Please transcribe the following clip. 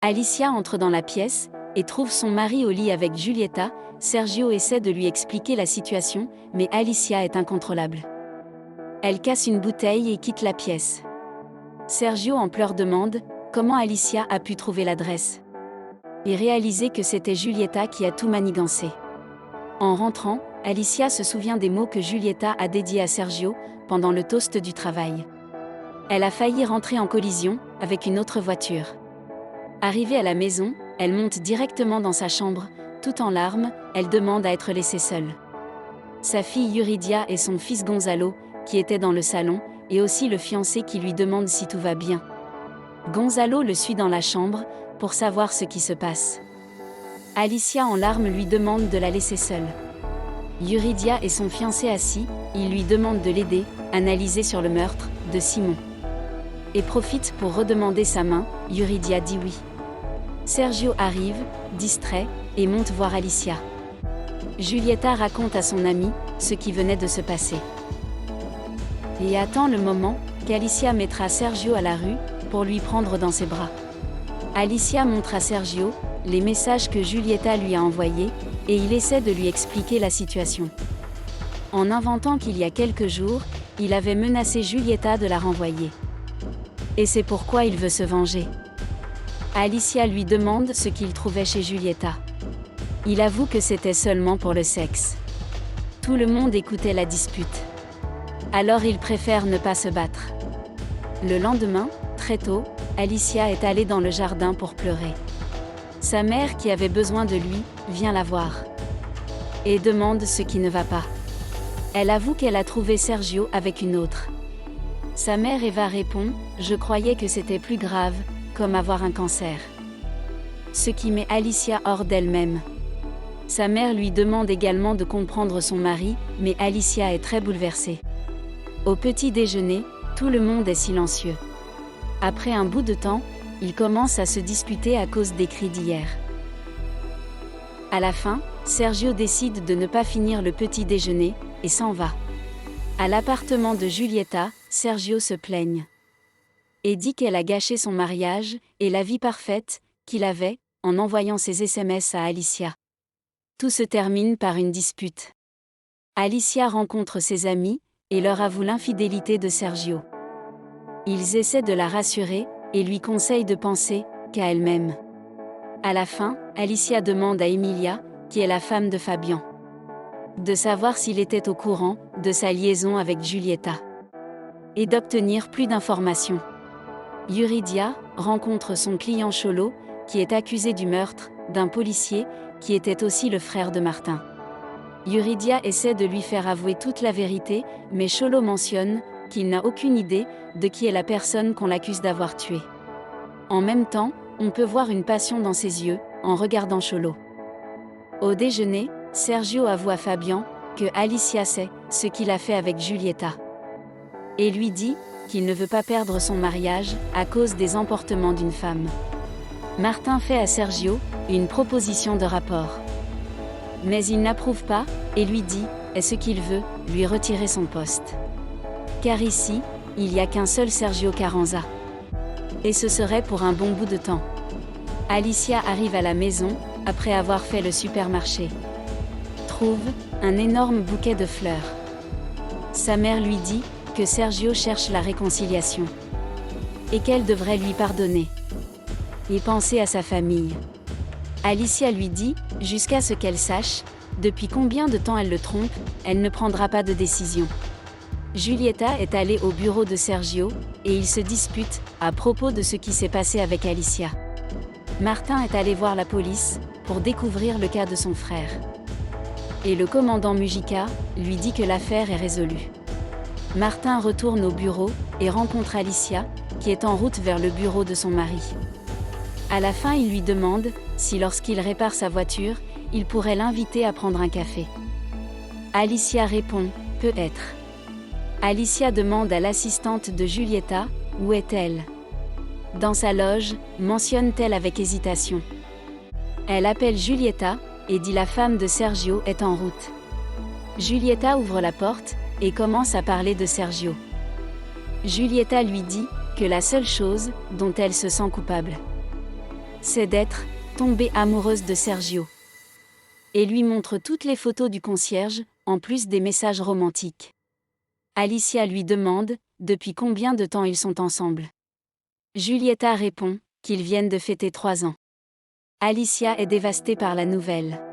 Alicia entre dans la pièce et trouve son mari au lit avec Giulietta. Sergio essaie de lui expliquer la situation, mais Alicia est incontrôlable. Elle casse une bouteille et quitte la pièce. Sergio en pleurs demande comment Alicia a pu trouver l'adresse. Et réaliser que c'était Giulietta qui a tout manigancé. En rentrant, Alicia se souvient des mots que Giulietta a dédiés à Sergio pendant le toast du travail. Elle a failli rentrer en collision avec une autre voiture. Arrivée à la maison, elle monte directement dans sa chambre, tout en larmes, elle demande à être laissée seule. Sa fille Yuridia et son fils Gonzalo, qui étaient dans le salon, et aussi le fiancé qui lui demande si tout va bien. Gonzalo le suit dans la chambre, pour savoir ce qui se passe. Alicia en larmes lui demande de la laisser seule. Yuridia et son fiancé assis, il lui demande de l'aider, analyser sur le meurtre de Simon. Et profite pour redemander sa main, Yuridia dit oui. Sergio arrive, distrait, et monte voir Alicia. Giulietta raconte à son amie ce qui venait de se passer. Et attend le moment qu'Alicia mettra Sergio à la rue pour lui prendre dans ses bras. Alicia montre à Sergio les messages que Giulietta lui a envoyés et il essaie de lui expliquer la situation. En inventant qu'il y a quelques jours, il avait menacé Giulietta de la renvoyer. Et c'est pourquoi il veut se venger. Alicia lui demande ce qu'il trouvait chez Giulietta. Il avoue que c'était seulement pour le sexe. Tout le monde écoutait la dispute. Alors il préfère ne pas se battre. Le lendemain, très tôt, Alicia est allée dans le jardin pour pleurer. Sa mère, qui avait besoin de lui, vient la voir. Et demande ce qui ne va pas. Elle avoue qu'elle a trouvé Sergio avec une autre. Sa mère Eva répond « Je croyais que c'était plus grave, comme avoir un cancer. » Ce qui met Alicia hors d'elle-même. Sa mère lui demande également de comprendre son mari, mais Alicia est très bouleversée. Au petit déjeuner, tout le monde est silencieux. Après un bout de temps, ils commencent à se disputer à cause des cris d'hier. À la fin, Sergio décide de ne pas finir le petit déjeuner, et s'en va. À l'appartement de Giulietta, Sergio se plaigne. Et dit qu'elle a gâché son mariage, et la vie parfaite, qu'il avait, en envoyant ses SMS à Alicia. Tout se termine par une dispute. Alicia rencontre ses amis, et leur avoue l'infidélité de Sergio. Ils essaient de la rassurer, et lui conseillent de penser qu'à elle-même. À la fin, Alicia demande à Emilia, qui est la femme de Fabian, de savoir s'il était au courant de sa liaison avec Giulietta. Et d'obtenir plus d'informations. Yuridia rencontre son client Cholo, qui est accusé du meurtre d'un policier, qui était aussi le frère de Martin. Yuridia essaie de lui faire avouer toute la vérité, mais Cholo mentionne qu'il n'a aucune idée de qui est la personne qu'on l'accuse d'avoir tué. En même temps, on peut voir une passion dans ses yeux, en regardant Cholo. Au déjeuner, Sergio avoue à Fabian que Alicia sait ce qu'il a fait avec Giulietta. Et lui dit qu'il ne veut pas perdre son mariage à cause des emportements d'une femme. Martin fait à Sergio une proposition de rapport. Mais il n'approuve pas, et lui dit est-ce qu'il veut lui retirer son poste. Car ici, il n'y a qu'un seul Sergio Carranza. Et ce serait pour un bon bout de temps. Alicia arrive à la maison, après avoir fait le supermarché. Trouve un énorme bouquet de fleurs. Sa mère lui dit que Sergio cherche la réconciliation. Et qu'elle devrait lui pardonner. Et penser à sa famille. Alicia lui dit, jusqu'à ce qu'elle sache, depuis combien de temps elle le trompe, elle ne prendra pas de décision. Giulietta est allée au bureau de Sergio, et ils se disputent à propos de ce qui s'est passé avec Alicia. Martin est allé voir la police, pour découvrir le cas de son frère. Et le commandant Mujica lui dit que l'affaire est résolue. Martin retourne au bureau, et rencontre Alicia, qui est en route vers le bureau de son mari. À la fin, il lui demande si lorsqu'il répare sa voiture, il pourrait l'inviter à prendre un café. Alicia répond « Peut-être ». Alicia demande à l'assistante de Giulietta « Où est-elle » Dans sa loge, mentionne-t-elle avec hésitation. Elle appelle Giulietta et dit la femme de Sergio est en route. Giulietta ouvre la porte et commence à parler de Sergio. Giulietta lui dit que la seule chose dont elle se sent coupable, c'est d'être tombée amoureuse de Sergio. Et lui montre toutes les photos du concierge, en plus des messages romantiques. Alicia lui demande depuis combien de temps ils sont ensemble. Giulietta répond qu'ils viennent de fêter 3 ans. Alicia est dévastée par la nouvelle.